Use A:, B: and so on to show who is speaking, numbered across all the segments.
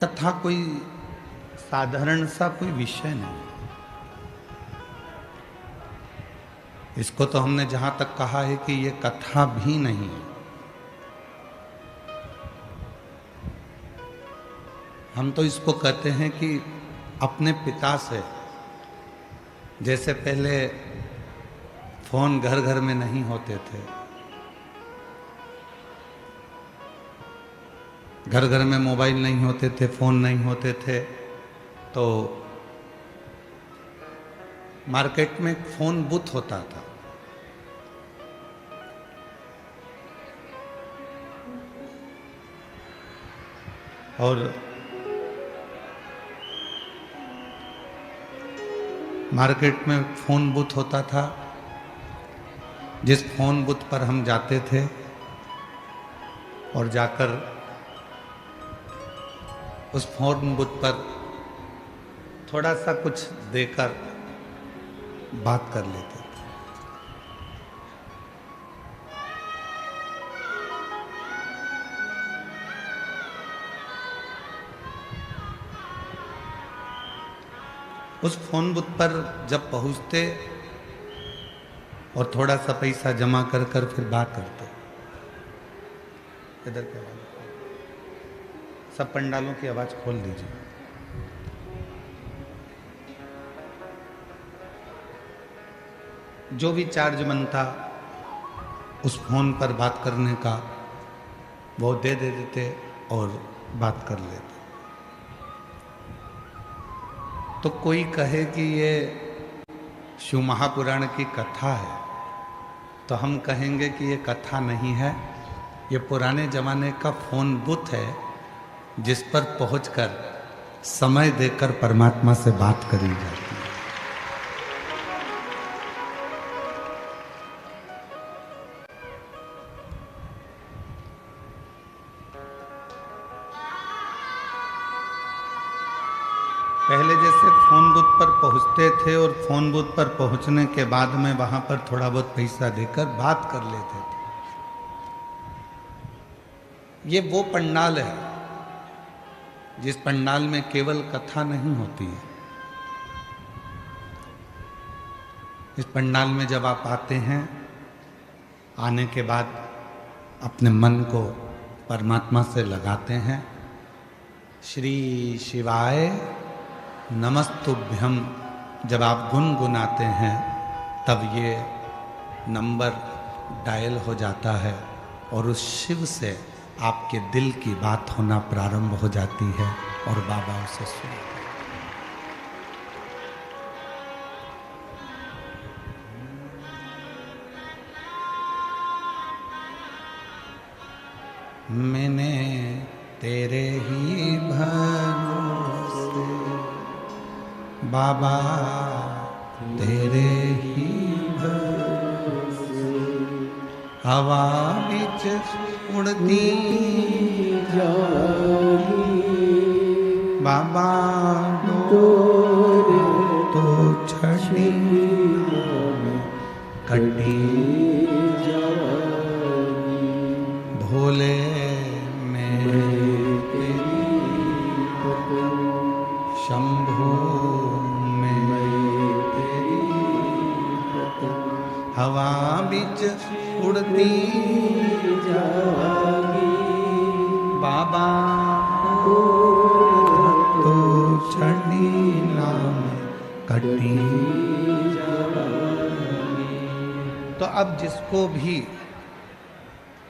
A: कथा कोई साधारण सा कोई विषय नहीं। इसको तो हमने जहां तक कहा है कि ये कथा भी नहीं है। हम तो इसको कहते हैं कि अपने पिता से, जैसे पहले फोन घर घर में नहीं होते थे, घर घर में मोबाइल नहीं होते थे, फोन नहीं होते थे, तो मार्केट में फोन बूथ होता था। और मार्केट में फोन बूथ होता था, जिस फोन बूथ पर हम जाते थे और जाकर उस फोन बूथ पर थोड़ा सा कुछ देकर बात कर लेते थे। उस फोन बूथ पर जब पहुंचते और थोड़ा सा पैसा जमा कर कर फिर बात करते। इधर क्या बात, सब पंडालों की आवाज खोल दीजिए। जो भी चार्ज बनता उस फोन पर बात करने का वो दे देते और बात कर लेते। तो कोई कहे कि ये शिव महापुराण की कथा है, तो हम कहेंगे कि ये कथा नहीं है, ये पुराने जमाने का फोन बूथ है, जिस पर पहुंचकर समय देकर परमात्मा से बात करी जाती है। पहले जैसे फोन बूथ पर पहुंचते थे और फोन बूथ पर पहुंचने के बाद में वहां पर थोड़ा बहुत पैसा देकर बात कर लेते थे। ये वो पंडाल है जिस पंडाल में केवल कथा नहीं होती है। इस पंडाल में जब आप आते हैं, आने के बाद अपने मन को परमात्मा से लगाते हैं, श्री शिवाय नमस्तुभ्यम जब आप गुनगुनाते हैं, तब ये नंबर डायल हो जाता है और उस शिव से आपके दिल की बात होना प्रारंभ हो जाती है और बाबा उसे सुनते हैं। मैंने तेरे ही भरोसे बाबा, तेरे ही भरोसे हवा बिच उड़ती जाई बाबा, तो छड़ी कटी भोले में तेरी शंभू में तेरी हवा बिच उड़ती जागी बाबा, तो छड़ी नाम कटी जागी। तो अब जिसको भी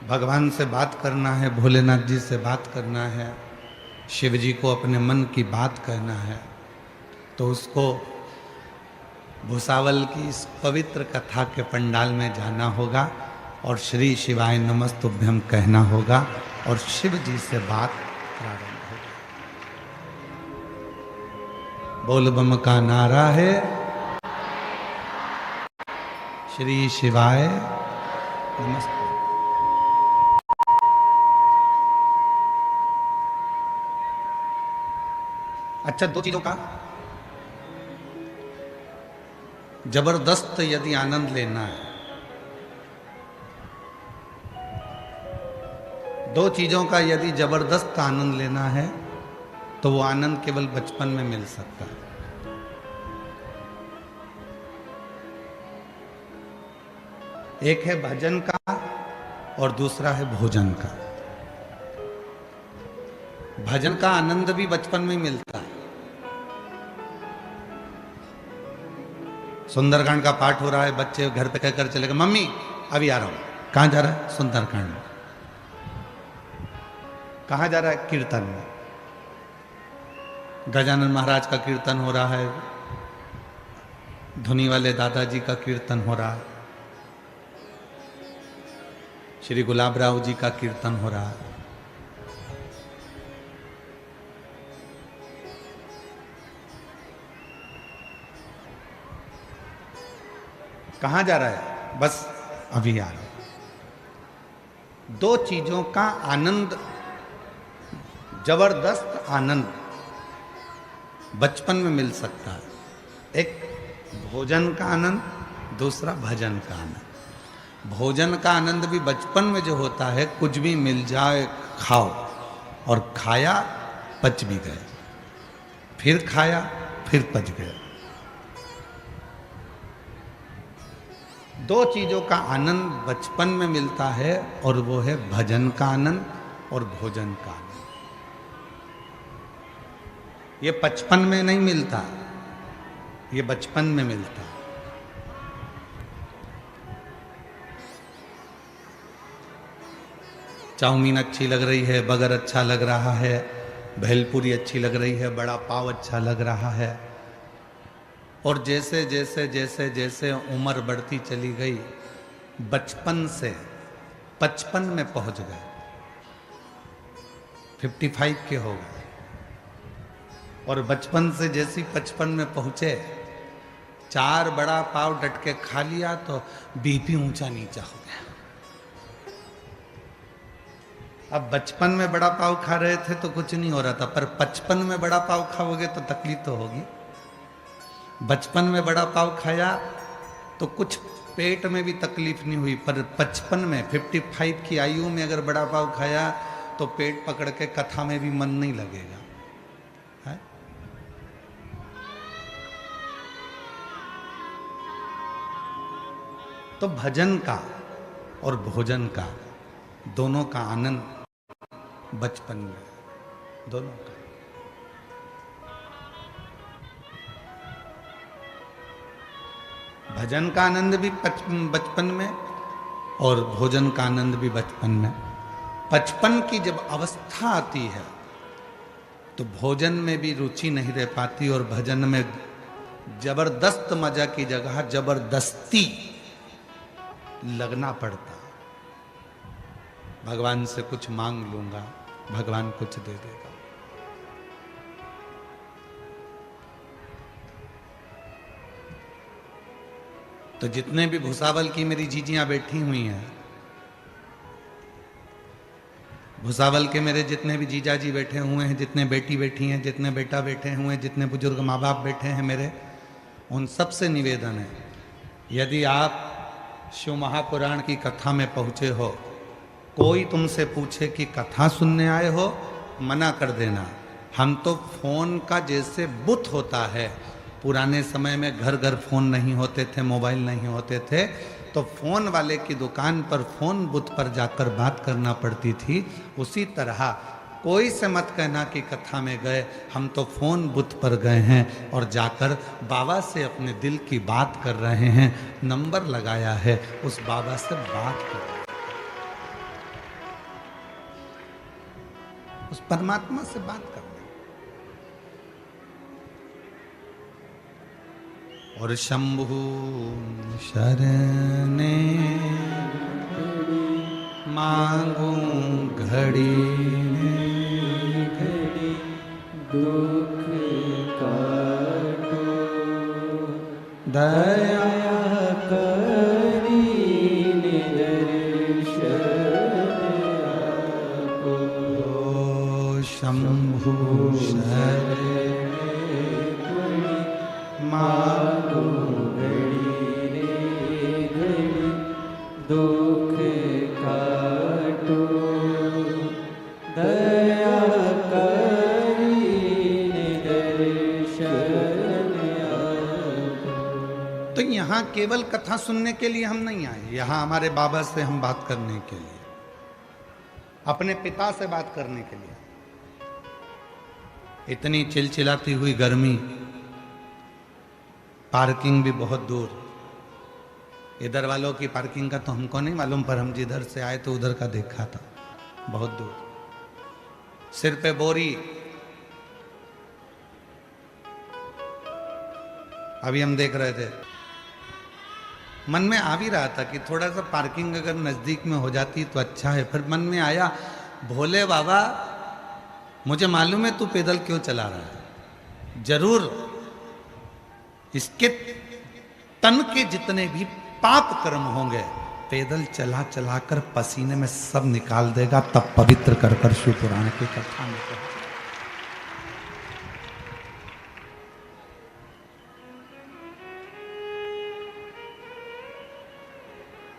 A: भगवान से बात करना है, भोलेनाथ जी से बात करना है, शिव जी को अपने मन की बात कहना है, तो उसको भुसावल की इस पवित्र कथा के पंडाल में जाना होगा और श्री शिवाय नमस्तुभ्यम कहना होगा और शिव जी से बात प्रारंभ होगी। बोल बम का नारा है, श्री शिवाय नमस्तुभ्यम। अच्छा, दो चीजों का जबरदस्त यदि आनंद लेना है, दो चीजों का यदि जबरदस्त आनंद लेना है तो वो आनंद केवल बचपन में मिल सकता है। एक है भजन का और दूसरा है भोजन का। भजन का आनंद भी बचपन में मिलता है। सुंदरकांड का पाठ हो रहा है, बच्चे घर पे कहकर चले गए, मम्मी अभी आ रहा हूं। कहां जा रहा है? सुंदरकांड में। कहां जा रहा है? कीर्तन में। गजानन महाराज का कीर्तन हो रहा है, धुनी वाले दादाजी का कीर्तन हो रहा है, श्री गुलाब राव जी का कीर्तन हो रहा है। कहां जा रहा है? बस अभी आ रहा हूं। दो चीजों का आनंद, जबरदस्त आनंद बचपन में मिल सकता है। एक भोजन का आनंद, दूसरा भजन का आनंद। भोजन का आनंद भी बचपन में जो होता है, कुछ भी मिल जाए खाओ, और खाया पच भी गए, फिर खाया फिर पच गए। दो चीजों का आनंद बचपन में मिलता है, और वो है भजन का आनंद और भोजन का आनंद। ये बचपन में नहीं मिलता, ये बचपन में मिलता। चाउमीन अच्छी लग रही है, बगर अच्छा लग रहा है, भेलपुरी अच्छी लग रही है, बड़ा पाव अच्छा लग रहा है, और जैसे जैसे जैसे जैसे उम्र बढ़ती चली गई, बचपन से 55 में पहुंच गए, 55 के हो गए, और बचपन से जैसी 55 में पहुंचे, 4 बड़ा पाव डट के खा लिया तो बीपी ऊंचा नीचा हो गया। अब बचपन में बड़ा पाव खा रहे थे तो कुछ नहीं हो रहा था, पर 55 में बड़ा पाव खाओगे तो तकलीफ तो होगी। बचपन में बड़ा पाव खाया तो कुछ पेट में भी तकलीफ नहीं हुई, पर 55 में 55 की आयु में अगर बड़ा पाव खाया तो पेट पकड़ के कथा में भी मन नहीं लगेगा, है? तो भजन का और भोजन का, दोनों का आनंद बचपन में, दोनों का। भजन का आनंद भी बचपन में, और भोजन का आनंद भी बचपन में। बचपन की जब अवस्था आती है तो भोजन में भी रुचि नहीं रह पाती, और भजन में जबरदस्त मजा की जगह जबरदस्ती लगना पड़ता। भगवान से कुछ मांग लूंगा, भगवान कुछ दे देगा। तो जितने भी भुसावल की मेरी जीजियां बैठी हुई हैं, भुसावल के मेरे जितने भी जीजा जी बैठे हुए हैं, जितने बेटी बैठी हैं, जितने बेटा बैठे हुए हैं, जितने बुजुर्ग माँ बाप बैठे हैं मेरे, उन सबसे निवेदन है, यदि आप शिव महापुराण की कथा में पहुंचे हो, कोई तुमसे पूछे कि कथा सुनने आए हो, मना कर देना। हम तो फोन का जैसे बुत होता है, पुराने समय में घर घर फोन नहीं होते थे, मोबाइल नहीं होते थे, तो फोन वाले की दुकान पर फोन बुत पर जाकर बात करना पड़ती थी। उसी तरह कोई से मत कहना कि कथा में गए, हम तो फोन बुत पर गए हैं और जाकर बाबा से अपने दिल की बात कर रहे हैं। नंबर लगाया है, उस बाबा से बात कर, उस परमात्मा से बात कर। और शंभु शरणे मांगू घड़ी घड़ी दुख काटो, दया करी दर्शन आपो। शंभु शरणे मांगू घड़ी घड़ी दुख काटो, दया करी तो यहाँ केवल कथा सुनने के लिए हम नहीं आए, यहाँ हमारे बाबा से हम बात करने के लिए, अपने पिता से बात करने के लिए। इतनी चिलचिलाती हुई गर्मी, पार्किंग भी बहुत दूर, इधर वालों की पार्किंग का तो हमको नहीं मालूम, पर हम जिधर से आए तो उधर का देखा था, बहुत दूर, सिर पे बोरी। अभी हम देख रहे थे, मन में आ भी रहा था कि थोड़ा सा पार्किंग अगर नजदीक में हो जाती तो अच्छा है। फिर मन में आया, भोले बाबा मुझे मालूम है तू पैदल क्यों चला रहा है, जरूर इसके तन के जितने भी पाप कर्म होंगे पैदल चला चला कर पसीने में सब निकाल देगा, तब पवित्र कर कर शिव पुराण की कथा में कहा।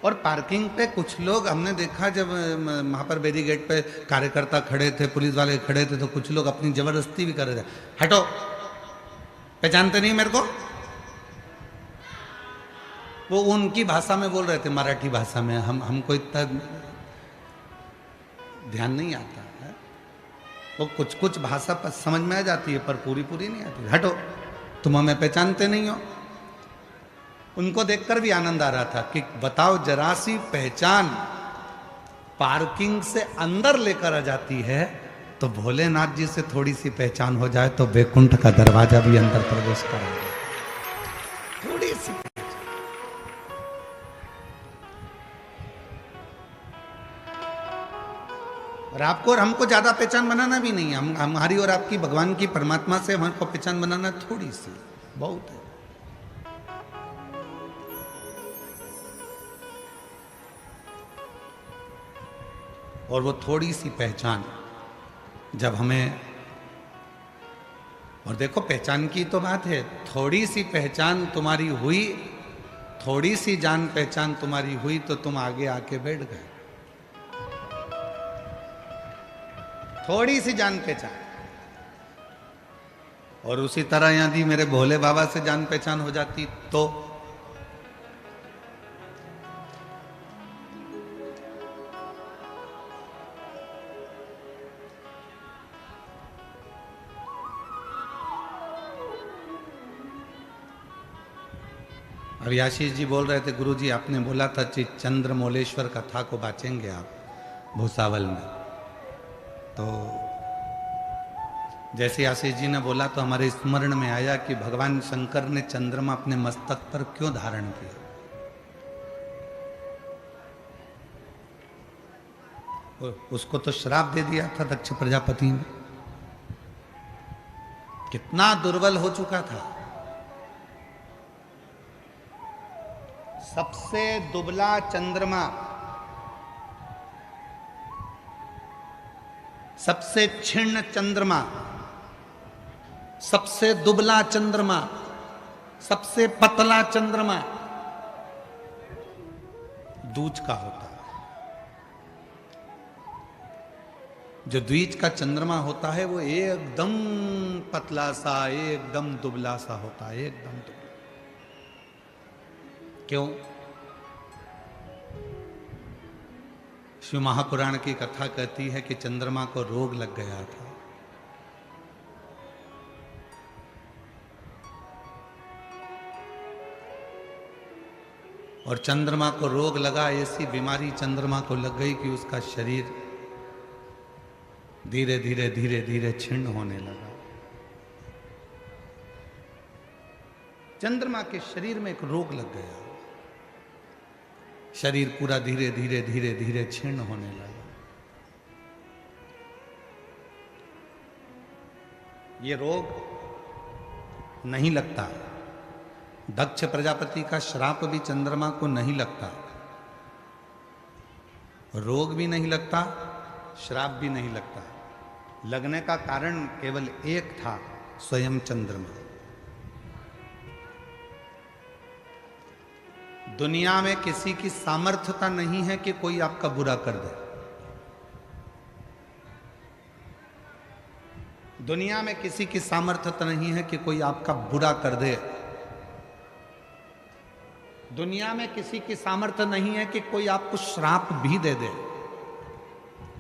A: और पार्किंग पे कुछ लोग हमने देखा, जब वहां पर बैरिकेड पे कार्यकर्ता खड़े थे, पुलिस वाले खड़े थे, तो कुछ लोग अपनी जबरदस्ती भी कर रहे थे, हटो, पहचानते नहीं मेरे को। वो उनकी भाषा में बोल रहे थे, मराठी भाषा में, हमको इतना ध्यान नहीं आता है। वो कुछ कुछ भाषा पर समझ में आ जाती है, पर पूरी पूरी नहीं आती। हटो, तुम हमें पहचानते नहीं हो। उनको देखकर भी आनंद आ रहा था कि बताओ, जरा सी पहचान पार्किंग से अंदर लेकर आ जाती है, तो भोलेनाथ जी से थोड़ी सी पहचान हो जाए तो वैकुंठ का दरवाजा भी अंदर प्रवेश करा दे। थोड़ी सी और आपको और हमको ज्यादा पहचान बनाना भी नहीं है, हमारी और आपकी भगवान की परमात्मा से हमको पहचान बनाना थोड़ी सी बहुत है। और वो थोड़ी सी पहचान जब हमें, और देखो पहचान की तो बात है, थोड़ी सी पहचान तुम्हारी हुई, थोड़ी सी जान पहचान तुम्हारी हुई तो तुम आगे आके बैठ गए। थोड़ी सी जान पहचान। और उसी तरह यदि मेरे भोले बाबा से जान पहचान हो जाती तो अभी आशीष जी बोल रहे थे, गुरुजी आपने बोला था कि चंद्रमौलेश्वर कथा को बाँचेंगे आप भूसावल में। तो जैसे आशीष जी ने बोला तो हमारे स्मरण में आया कि भगवान शंकर ने चंद्रमा अपने मस्तक पर क्यों धारण किया। उसको तो श्राप दे दिया था दक्ष प्रजापति ने, कितना दुर्बल हो चुका था। सबसे दुबला चंद्रमा, सबसे क्षीण चंद्रमा, सबसे दुबला चंद्रमा, सबसे पतला चंद्रमा दूज का होता है। जो द्विज का चंद्रमा होता है वो एकदम पतला सा, एकदम दुबला सा होता है, एकदम दुबला। क्यों? शिव महापुराण की कथा कहती है कि चंद्रमा को रोग लग गया था। और चंद्रमा को रोग लगा, ऐसी बीमारी चंद्रमा को लग गई कि उसका शरीर धीरे धीरे धीरे धीरे क्षीण होने लगा। चंद्रमा के शरीर में एक रोग लग गया, शरीर पूरा धीरे धीरे धीरे धीरे क्षीण होने लगा। ये रोग नहीं लगता, दक्ष प्रजापति का श्राप भी चंद्रमा को नहीं लगता, रोग भी नहीं लगता, श्राप भी नहीं लगता। लगने का कारण केवल एक था, स्वयं चंद्रमा। दुनिया में किसी की सामर्थ्यता नहीं है कि कोई आपका बुरा कर दे। दुनिया में किसी की सामर्थ्यता नहीं है कि कोई आपका बुरा कर दे। दुनिया में किसी की सामर्थ्य नहीं है कि कोई आपको श्राप भी दे दे,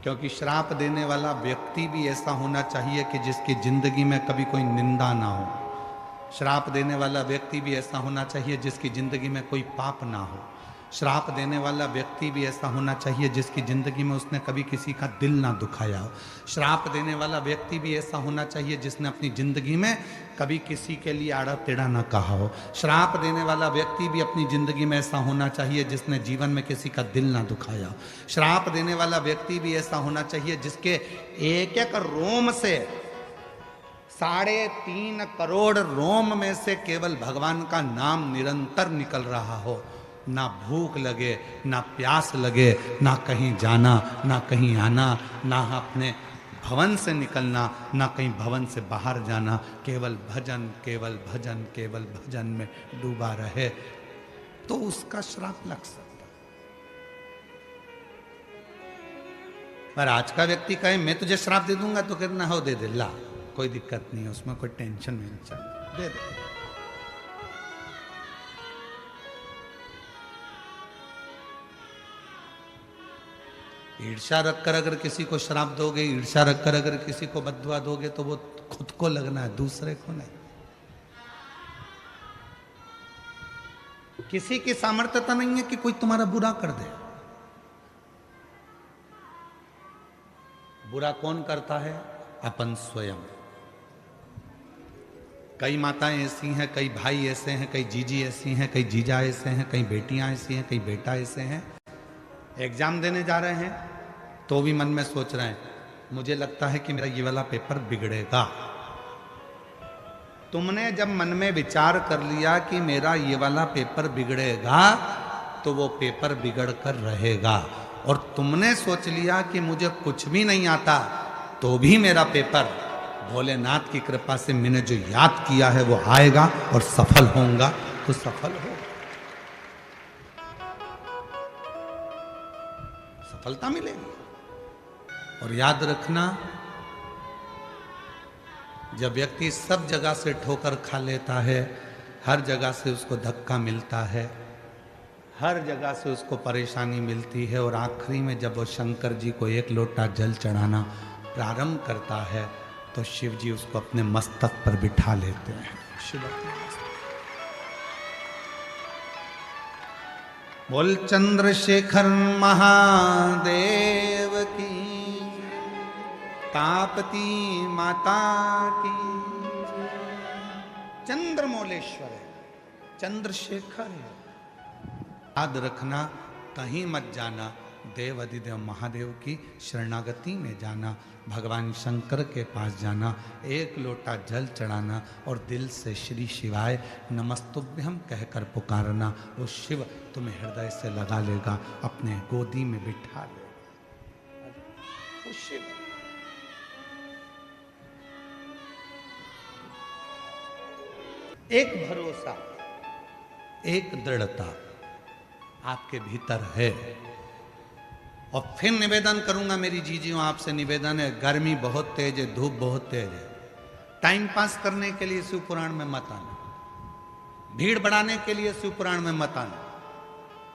A: क्योंकि श्राप देने वाला व्यक्ति भी ऐसा होना चाहिए कि जिसकी जिंदगी में कभी कोई निंदा ना हो। श्राप देने वाला व्यक्ति भी ऐसा होना चाहिए जिसकी जिंदगी में कोई पाप ना हो। श्राप देने वाला व्यक्ति भी ऐसा होना चाहिए जिसकी जिंदगी में उसने कभी किसी का दिल ना दुखाया हो। श्राप देने वाला व्यक्ति भी ऐसा होना चाहिए जिसने अपनी जिंदगी में कभी किसी के लिए आड़ा टेढ़ा ना कहा हो। श्राप देने वाला व्यक्ति भी अपनी जिंदगी में ऐसा होना चाहिए जिसने जीवन में किसी का दिल ना दुखाया हो। श्राप देने वाला व्यक्ति भी ऐसा होना चाहिए जिसके एक एक रोम से 3.5 करोड़ रोम में से केवल भगवान का नाम निरंतर निकल रहा हो। ना भूख लगे, ना प्यास लगे, ना कहीं जाना, ना कहीं आना, ना अपने भवन से निकलना, ना कहीं भवन से बाहर जाना, केवल भजन केवल भजन केवल भजन में डूबा रहे, तो उसका श्राप लग सकता। पर आज का व्यक्ति कहे मैं तुझे श्राप दे दूंगा तो कहना हो दे दे, ला कोई दिक्कत नहीं है, उसमें कोई टेंशन नहीं, दे दे। ईर्ष्या रखकर अगर किसी को श्राप दोगे, ईर्ष्या रखकर अगर किसी को बद्दुआ दोगे तो वो खुद को लगना है, दूसरे को नहीं। किसी की सामर्थ्यता नहीं है कि कोई तुम्हारा बुरा कर दे। बुरा कौन करता है? अपन स्वयं। कई माताएं ऐसी हैं, कई भाई ऐसे हैं, कई जीजी ऐसी हैं, कई जीजा ऐसे हैं, कई बेटियां ऐसी हैं, कई बेटा ऐसे हैं। एग्जाम देने जा रहे हैं तो भी मन में सोच रहे हैं मुझे लगता है कि मेरा ये वाला पेपर बिगड़ेगा। तुमने जब मन में विचार कर लिया कि मेरा ये वाला पेपर बिगड़ेगा तो वो पेपर बिगड़ कर रहेगा, और तुमने सोच लिया कि मुझे कुछ भी नहीं आता तो भी मेरा पेपर भोलेनाथ की कृपा से मैंने जो याद किया है वो आएगा और सफल होऊंगा, तो सफल हो, सफलता मिलेगी। और याद रखना, जब व्यक्ति सब जगह से ठोकर खा लेता है, हर जगह से उसको धक्का मिलता है, हर जगह से उसको परेशानी मिलती है, और आखिरी में जब वो शंकर जी को 1 लोटा जल चढ़ाना प्रारंभ करता है तो शिव जी उसको अपने मस्तक पर बिठा लेते हैं। शिव बोल चंद्रशेखर महादेव की, तापती माता की। चंद्रमौलेश्वर है, चंद्रशेखर है। याद रखना, कहीं मत जाना, देव अधिदेव महादेव की शरणागति में जाना, भगवान शंकर के पास जाना, 1 लोटा जल चढ़ाना और दिल से श्री शिवाय नमस्तुभ्यम कहकर पुकारना। वो शिव तुम्हें हृदय से लगा लेगा, अपने गोदी में बिठा लेगा। वो शिव एक भरोसा, एक दृढ़ता आपके भीतर है। और फिर निवेदन करूंगा मेरी जीजियों, आपसे निवेदन है, गर्मी बहुत तेज है, धूप बहुत तेज है, टाइम पास करने के लिए शिव पुराण में मत आना, भीड़ बढ़ाने के लिए शिव पुराण में मत आना।